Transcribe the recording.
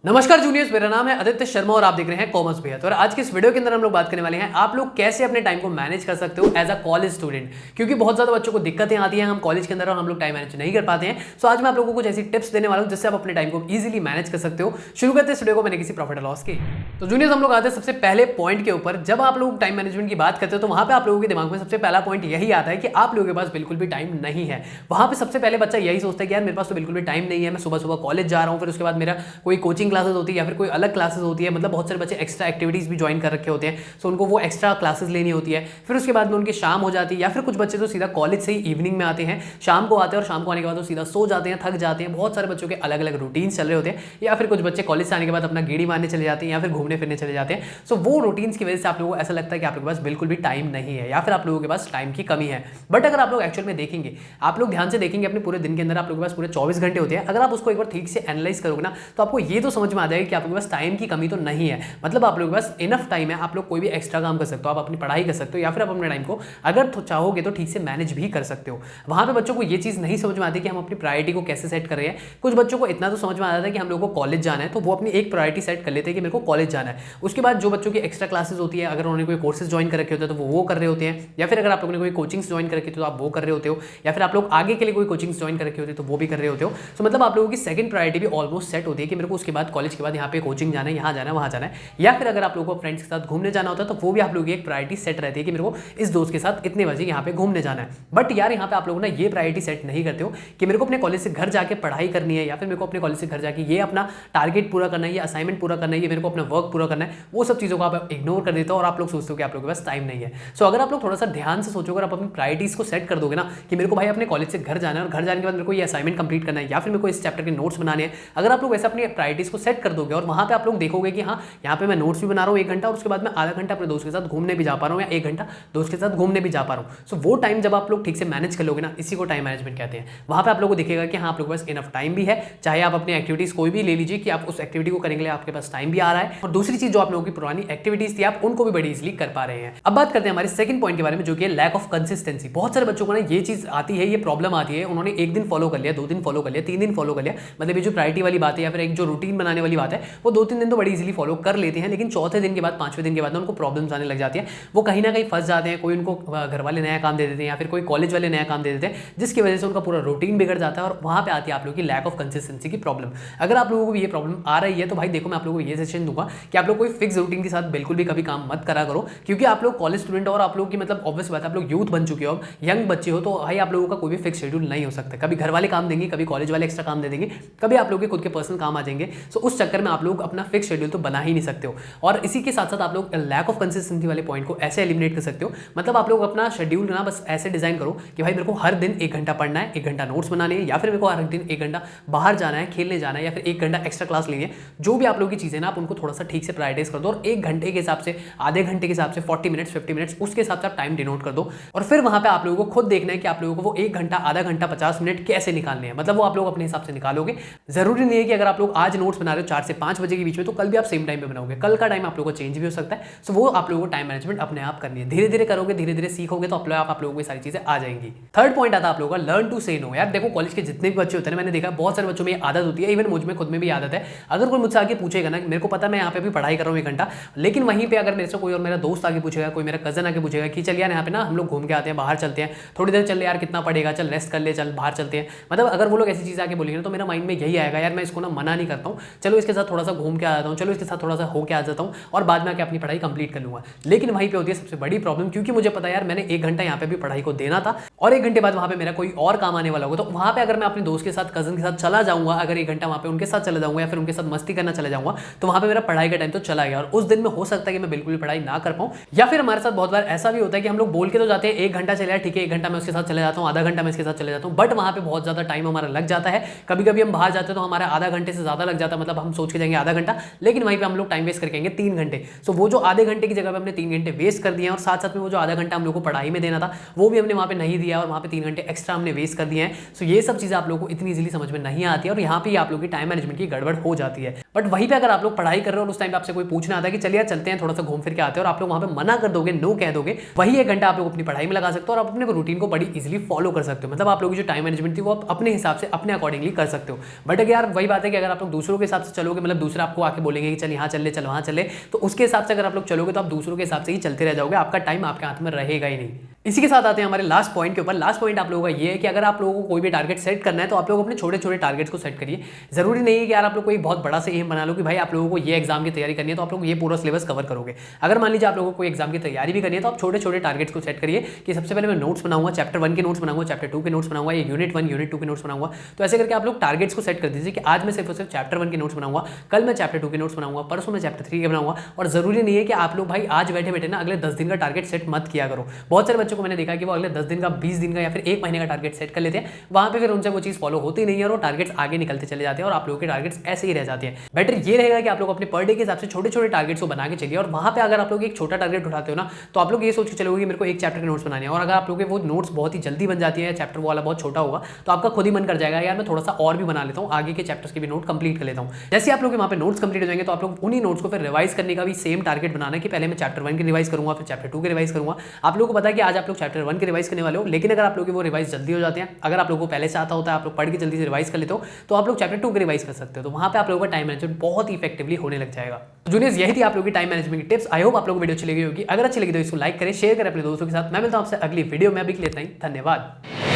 नमस्कार जूनियर्स, मेरा नाम है आदित्य शर्मा और आप देख रहे हैं कॉमर्स भैया। तो आज की इस वीडियो के अंदर हम लोग बात करने वाले हैं आप लोग कैसे अपने टाइम को मैनेज कर सकते हो एज अ कॉलेज स्टूडेंट, क्योंकि बहुत ज्यादा बच्चों को दिक्कतें आती हैं हम कॉलेज के अंदर और हम लोग टाइम मैनेज नहीं कर पाते हैं। सो आज मैं आप लोगों को कुछ ऐसी टिप्स देने वाला हूं जिससे आप अपने टाइम को इजीली मैनेज कर सकते हो। शुरू करते हैं इस वीडियो को मैंने किसी प्रॉफिट लॉस की। तो जूनियर्स हम लोग आते हैं सबसे पहले पॉइंट के ऊपर। जब आप लोग टाइम मैनेजमेंट की बात करते हो तो वहां पे आप लोगों के दिमाग में सबसे पहला पॉइंट यही आता है कि आप लोगों के पास बिल्कुल भी टाइम नहीं है। वहां पे सबसे पहले बच्चा यही सोचता है कि यार मेरे पास तो बिल्कुल भी टाइम नहीं है, मैं सुबह सुबह कॉलेज जा रहा हूँ, फिर उसके बाद मेरा कोई कोचिंग क्लासेस होती है या फिर कोई अलग क्लासेस होती है। मतलब बहुत सारे बच्चे एक्स्ट्रा एक्टिविटीज भी ज्वाइन कर रखे होते हैं, सो उनको वो एक्स्ट्रा क्लासेस लेनी होती है। फिर उसके बाद में उनकी शाम हो जाती है, या फिर कुछ बच्चे तो सीधा कॉलेज से ही इवनिंग में आते हैं, शाम को आते हैं और शाम को आने के बाद वो सीधा सो जाते हैं, थक जाते हैं। बहुत सारे बच्चों के अलग अलग रूटीन चल रहे होते हैं, या फिर कुछ बच्चे कॉलेज से आने के बाद अपना गेड़ी मारने चले जाते हैं या फिर घूमने फिरने चले जाते हैं। सो वो रूटीन्स की वजह से आप लोगों को ऐसा लगता है कि आप लोगों के पास बिल्कुल भी टाइम नहीं है या फिर आप लोगों के पास टाइम की कमी है। बट अगर आप लोग एक्चुअल में देखेंगे, आप लोग ध्यान से देखेंगे अपने पूरे दिन के अंदर आप लोगों के पास पूरे 24 घंटे होते हैं। अगर आप उसको एक बार ठीक से एनालाइज करोगे ना तो आपको ये तो समझ में आ जाएगा कि आप लोगों के पास टाइम की कमी तो नहीं है। मतलब आप लोगों के पास इनफ टाइम है, आप लोग कोई भी एक्स्ट्रा काम कर सकते हो, आप अपनी पढ़ाई कर सकते हो या फिर आप अपने टाइम को अगर चाहोगे तो ठीक से मैनेज भी कर सकते हो। वहां पे बच्चों को ये चीज नहीं समझ में आती कि हम अपनी प्रायोरिटी को कैसे सेट कर रहे हैं। कुछ बच्चों को इतना तो समझ में आ जाता है कि हम लोग को कॉलेज जाना है, तो वो अपनी एक प्रायोरिटी सेट कर लेते हैं कि मेरे को कॉलेज जाना है। उसके बाद जो बच्चों की एक्स्ट्रा क्लासेस होती है, अगर उन्होंने कोई कोर्सेज ज्वाइन कर रखे होते हैं तो वो कर रहे होते हैं, या फिर अगर आप लोगों ने कोई कोचिंग्स ज्वाइन कर रखी तो आप वो कर रहे होते हो, या फिर आप लोग आगे के लिए कोई कोचिंग्स ज्वाइन कर रखे होते हैं तो वो भी कर रहे होते हो। तो मतलब आप लोगों की सेकंड प्रायोरिटी भी ऑलमोस्ट सेट होती है कि मेरे को उसके बाद कॉलेज के बाद यहाँ पे कोचिंग जाना है, यहाँ जाना है, वहाँ जाना है। या फिर अगर आप लोगों को फ्रेंड्स के साथ घूमने जाना होता है तो वो भी आप लोगों की एक प्रायोरिटी सेट रहती है कि मेरे को इस दोस्त के साथ इतने बजे यहाँ पे घूमने जाना है। बट यार यहाँ पे आप लोगों ने ये प्रायोरिटी सेट नहीं करते हो कि मेरे को अपने कॉलेज से घर जाके पढ़ाई करनी है, या फिर मेरे को अपने कॉलेज से घर जाके ये अपना टारगेट पूरा करना है, ये असाइनमेंट पूरा करना है, ये मेरे को अपना वर्क पूरा करना है। वो सब चीज़ों को आप इग्नोर कर देते हो और आप लोग सोचते हो कि आप लोगों के पास टाइम नहीं है। सो अगर आप लोग थोड़ा सा ध्यान से सोचोगे, आप अपनी प्रायोरिटीज को सेट कर दोगे ना कि मेरे को भाई अपने कॉलेज से घर जाना है और घर जाने के बाद मेरे को ये असाइनमेंट कंप्लीट करना है या फिर मेरे को इस चैप्टर के नोट्स बनाने हैं। अगर आप लोग वैसे अपनी प्रायोरिटीज को सेट कर दोगे और वहां पे आप लोग देखोगे कि हाँ यहाँ पे मैं नोट्स भी बना रहा हूँ 1 घंटा और उसके बाद मैं आधा घंटा अपने दोस्त के साथ घूमने भी जा पा रहा हूँ या 1 घंटा दोस्त के साथ घूमने भी जा पा रहा हूँ। सो वो टाइम जब आप लोग ठीक से मैनेज कर लोगे ना, इसी को टाइम मैनेजमेंट कहते हैं। वहां पे आप लोगों को दिखेगा कि हाँ आप लोगों के पास इनफ टाइम भी है, चाहे आप अपनी एक्टिविटीज कोई भी ले लीजिए कि आप उस एक्टिविटी को करने के लिए आपके पास टाइम भी आ रहा है, और दूसरी चीज जो आप लोगों की पुरानी एक्टिविटीज थी आप उनको भी बड़ी इजीली कर पा रहे हैं। अब बात करते हैं हमारे सेकंड पॉइंट के बारे में, जो कि लैक ऑफ कंसिस्टेंसी। बहुत सारे बच्चों को ना ये चीज आती है, ये प्रॉब्लम आती है, उन्होंने 1 दिन फॉलो कर लिया, 2 दिन फॉलो कर लिया, 3 दिन फॉलो कर लिया, मतलब ये जो प्रायोरिटी वाली बात है या फिर एक जो रूटीन बनाने वाली बात है वो 2-3 दिन तो बड़ी इजीली फॉलो कर लेते हैं, लेकिन चौथे दिन के बाद 5वें दिन के बाद उनको प्रॉब्लम्स आने लग जाती है। वो कहीं ना कहीं फंस जाते हैं, कोई उनको घर वाले नया काम दे देते हैं या फिर कोई कॉलेज वाले नया काम दे देते हैं, जिसकी वजह से उनका पूरा रूटीन बिगड़ जाता है और वहां पे आती है आप लोगों की लैक ऑफ कंसिस्टेंसी की प्रॉब्लम। अगर आप लोगों को भी ये प्रॉब्लम आ रही है तो भाई देखो, मैं आप लोगों को ये सजेशन दूंगा कि आप लोग कोई फिक्स रूटीन के साथ बिल्कुल भी कभी काम मत करा करो, क्योंकि आप लोग कॉलेज स्टूडेंट हो और आप लोग की मतलब ऑब्वियस बात है आप लोग यूथ बन चुके हो, यंग बच्चे हो, तो भाई आप लोगों का कोई भी फिक्स शेड्यूल नहीं हो सकता। कभी घर वाले काम देंगे, कभी कॉलेज वाले एक्स्ट्रा काम दे देंगे, कभी आप लोग के खुद के पर्सनल काम आ जाएंगे। सो उस चक्कर में आप लोग अपना फिक्स शेड्यूल तो बना ही नहीं सकते हो। और इसी के साथ साथ आप लोग लैक ऑफ कंसिस्टेंसी वाले पॉइंट को ऐसे एलिमिनेट कर सकते हो। मतलब आप लोग अपना शेड्यूल ना बस ऐसे डिजाइन करो कि भाई मेरे को हर दिन 1 घंटा पढ़ना है, 1 घंटा नोट्स बनाने हैं, या फिर मेरे को हर दिन 1 घंटा बाहर जाना है, खेलने जाना है, या फिर 1 घंटा एक्स्ट्रा क्लास लेनी है। जो भी आप लोगों की चीजें ना आप उनको थोड़ा सा ठीक से प्रायोरिटाइज कर दो और 1 घंटे के हिसाब से, आधे घंटे के हिसाब से, 40 मिनट्स, 50 मिनट्स, उसके हिसाब से आप टाइम डिनोट कर दो। और फिर वहां पे आप लोगों को खुद देखना है कि आप लोगों को वो 1 घंटा, आधा घंटा, 50 मिनट कैसे निकालने हैं। मतलब वो आप लोग अपने हिसाब से निकालोगे। जरूरी नहीं है कि अगर आप लोग आज नोट्स बना रहे हो 4 से 5 बजे के बीच में तो कल भी आप सेम टाइम पे बनाओगे, कल का टाइम आप लोगों को चेंज भी हो सकता है। सो वो आप लोगों को टाइम मैनेजमेंट अपने आप करनी है, धीरे धीरे करोगे, धीरे धीरे सीखोगे तो आप लोगों को सारी चीजें आ जाएंगी। थर्ड पॉइंट आता है आप लोगों का लर्न टू से नो। यार देखो, कॉलेज के जितने भी बच्चे होते हैं, मैंने देखा बहुत सारे बच्चों में ये आदत होती है, इवन मुझ में खुद में भी आदत है। अगर कोई मुझसे आगे पूछेगा ना, मेरे को पता मैं यहाँ पे भी पढ़ाई कर रहा हूँ 1 घंटा, लेकिन वहीं पे अगर मेरे से कोई और मेरा दोस्त आगे पूछेगा, कोई मेरा कजन आगे पूछेगा कि चल यार यहाँ पे ना हम लोग घूम के आते हैं, बाहर चलते हैं, थोड़ी देर चल यार कितना पड़ेगा, चल रेस्ट कर ले, चल बाहर चलते हैं। मतलब अगर वो लोग ऐसी चीज आगे बोलेंगे ना तो मेरा माइंड में यही आएगा, यार मैं इसको ना मना नहीं करता हूँ, चलो इसके साथ थोड़ा सा घूम के आ जाता हूँ, चलो इसके साथ थोड़ा सा होके आ जाता हूँ और बाद में आके अपनी पढ़ाई कंप्लीट कर लूंगा। लेकिन वहीं पे होती है सबसे बड़ी प्रॉब्लम, क्योंकि मुझे पता है यार मैंने 1 घंटा यहाँ पे भी पढ़ाई को देना था और 1 घंटे बाद वहां पे मेरा कोई और काम आने वाला होगा। तो वहां पे अगर मैं अपने दोस्त के साथ, कजन के साथ चला जाऊंगा, अगर 1 घंटा वहां पे उनके साथ चला जाऊंगा या फिर उनके साथ मस्ती करना चला जाऊंगा, तो वहां पे मेरा पढ़ाई का टाइम तो चला गया और उस दिन में हो सकता है कि मैं बिल्कुल भी पढ़ाई ना कर पाऊं। या फिर हमारे साथ बहुत बार ऐसा भी होता है कि हम लोग बोल के तो जाते हैं 1 घंटा चले, ठीक है 1 घंटा मैं उसके साथ चले जाता हूँ, आधा घंटा मैं इसके साथ चले जाता हूँ, बट वहां पे बहुत ज्यादा टाइम हमारा लग जाता है। कभी कभी हम बाहर जाते हैं तो हमारा आधा घंटे से ज्यादा लग जाता है, मतलब हम सोच के जाएंगे आधा घंटा, लेकिन वहीं पे हम लोग टाइम वेस्ट करके आएंगे 3 घंटे। सो वो जो आधे घंटे की जगह पे हमने 3 घंटे वेस्ट कर दिए हैं और साथ साथ में वो जो आधा घंटा हम लोग को पढ़ाई में देना था वो भी हमने वहां पे नहीं दिया और वहां पे 3 घंटे एक्स्ट्रा हमने वेस्ट कर दिए हैं। सो ये सब चीजें आप लोगों को इतनी इजीली समझ में नहीं आती है और यहाँ पे आप लोगों की टाइम मैनेजमेंट की गड़बड़ हो जाती है। बट वहीं पे अगर आप लोग पढ़ाई कर रहे हो और उस टाइम पे आपसे कोई पूछना आता है कि चलिए चलते हैं थोड़ा सा घूम फिर के आते हैं और आप लोग वहां पे मना कर दोगे, नो कह दोगे, वही 1 घंटा आप लोग अपनी पढ़ाई में लगा सकते हो और अपने रूटीन को बड़ी इजीली फॉलो कर सकते हो। मतलब आप लोगों की जो टाइम मैनेजमेंट थी वो आप अपने हिसाब से अपने अकॉर्डिंगली कर सकते हो। बट अगर यार वही बात है कि अगर आप लोग दूसरों के हिसाब से चलोगे, मतलब दूसरा आपको आके बोलेंगे कि चल यहाँ चल ले, चल वहाँ चल ले, तो उसके हिसाब से अगर आप लोग चलोगे तो आप दूसरों के हिसाब से ही चलते रह जाओगे, आपका टाइम आपके हाथ में रहेगा ही नहीं। इसी के साथ आते हैं हमारे लास्ट पॉइंट के ऊपर। लास्ट पॉइंट आप लोगों का ये है कि अगर आप लोगों को कोई भी टारगेट सेट करना है तो आप लोग अपने छोटे छोटे टारगेट्स को सेट करिए। जरूरी नहीं है कि यार आप लोग को एक बहुत बड़ा से एम बना लो कि भाई आप लोगों को ये एग्जाम की तैयारी करनी है तो आप लोग ये पूरा सिलेबस कवर करोगे। अगर मान लीजिए आप लोगों को कोई एग्जाम की तैयारी भी करनी है तो आप छोटे छोटे टारगेट्स को सेट करिए कि सबसे पहले मैं नोट्स बनाऊंगा, चैप्टर 1 के नोट्स बनाऊंगा, चैप्टर 2 के नोट्स बनाऊंगा, या यूनिट 1 यूनिट 2 के नोट्स बनाऊंगा। तो ऐसे करके आप लोग टारगेट्स को सेट कर दीजिए कि आज मैं सिर्फ और सिर्फ चैप्टर 1 के नोट्स बनाऊंगा, कल मैं चैप्टर 2 के नोट्स बनाऊंगा, परसों मैं चैप्टर 3 के बनाऊंगा। और जरूरी नहीं है कि आप लोग भाई आज बैठे बैठे ना अगले 10 दिन का टारगेट सेट मत किया करो। बहुत सारे बच्चों को मैंने देखा कि वो अगले 10 दिन का, 20 दिन का या फिर 1 महीने का टारगेट सेट कर लेते हैं, वहां पे फिर उनसे वो चीज फॉलो होती नहीं है और वो टारगेट्स आगे निकलते चले जाते हैं और आप लोगों के टारगेट्स ऐसे ही रह जाते हैं। बेटर ये रहेगा कि आप लोग अपने पर डे के हिसाब से छोटे छोटे टारगेट्स को बना के चलिए, और वहां पे अगर आप लोग एक छोटा टारगेट उठाते हो ना तो आप लोग ये सोच के चलोगे कि मेरे को एक चैप्टर के नोट्स बनाने हैं, और अगर आप लोग वो नोट्स बहुत ही जल्दी बन जाती है, चैप्टर वाला बहुत छोटा होगा, तो आपका खुद ही मन कर जाएगा यार मैं थोड़ा सा और भी बना लेता हूँ, आगे के चैप्टर्स के भी नोट कंप्लीट कर लेता हूँ। जैसे आप लोग वहाँ पे नोट्स कंप्लीट हो जाएंगे तो आप लोग उन्हीं नोट्स को फिर रिवाइज करने का भी सेम टारगेट बनाना कि पहले मैं चैप्टर 1 के रिवाइज करूंगा, फिर चैप्टर 2 के रिवाइज करूंगा। आप लोगों को पता है कि आज आप लोग चैप्टर 1 के रिवाइज करने वाले हो, लेकिन अगर आप लोग वो रिवाइज जल्दी हो जाते हैं, अगर आप लोगों को पहले से आता होता है, आप लोग पढ़ के जल्दी से रिवाइज कर लेते हो, तो आप लोग चैप्टर 2 के रिवाइज कर सकते हो। तो वहाँ पे आप लोगों का टाइम मैनेजमेंट बहुत ही इफेक्टिवली होने लग जाएगा। जूनियर्स, यही थी आप लोगों की टाइम मैनेजमेंट की टिप्स। आई होप आप लोगों को वीडियो अच्छी लगी होगी। अगर अच्छी लगी तो इसको लाइक करें, शेयर करें अपने दोस्तों के साथ। मैं मिलता हूं आपसे अगली वीडियो में, अभी के लिए इतना ही, धन्यवाद।